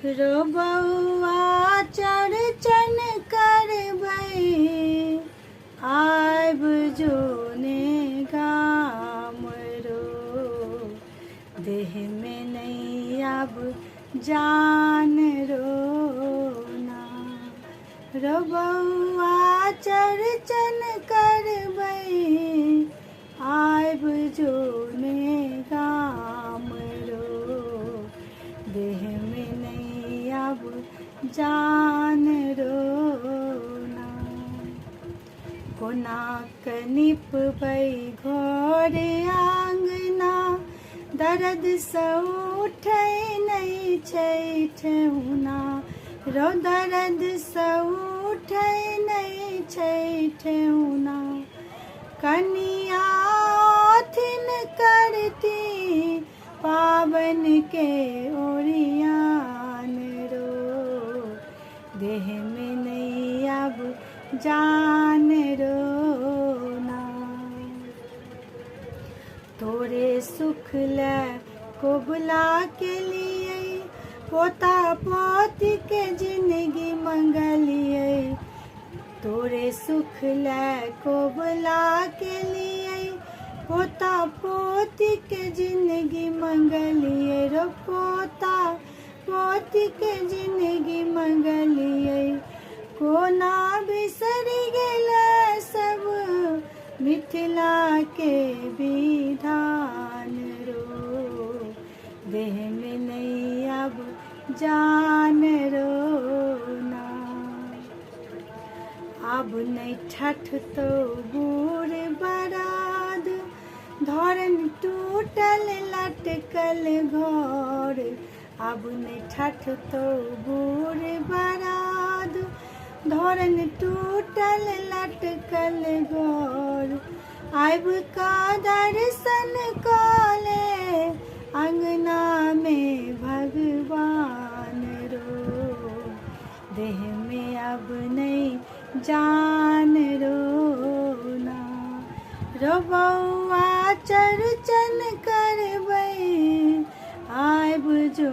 रो बउआ चरचन करबै आब जोने गाम रो देह में नहीं अब जान रो ना रो बउआ चरचन करबै आब जोने गाम रो देह में नहीं अब जान रोना कोना कनिप घर आंगना दर्द से उठै नहीं छै ठेहुना रो दर्द से उठै नहीं छै ठेहुना कनिया थिन करती पावन के ओरियान रो देह में नहीं अब जान रोना तोरे सुख ले को बुला के लिए पोता पोती के जिंदगी मंगलिए तोरे सुख ले को बुला के लिए पोता पोती के जिंदगी मंगलिए रो पोता पोती के जिंदगी मंगलिए कोना बिसर गेला सब मिथिला के विधान रो देह में नहीं अब जान रोना अब नहीं ठठ तो बूढ़ बराद धरन टूटल लटकल घर अब नहीं ठठ तो बूढ़ बराद धरन टूटल लटकल घर आब का दर्शन काले अंगना में भगवान रो देह में अब नहीं जान रोना रो बउआ चरचन करबै आब जो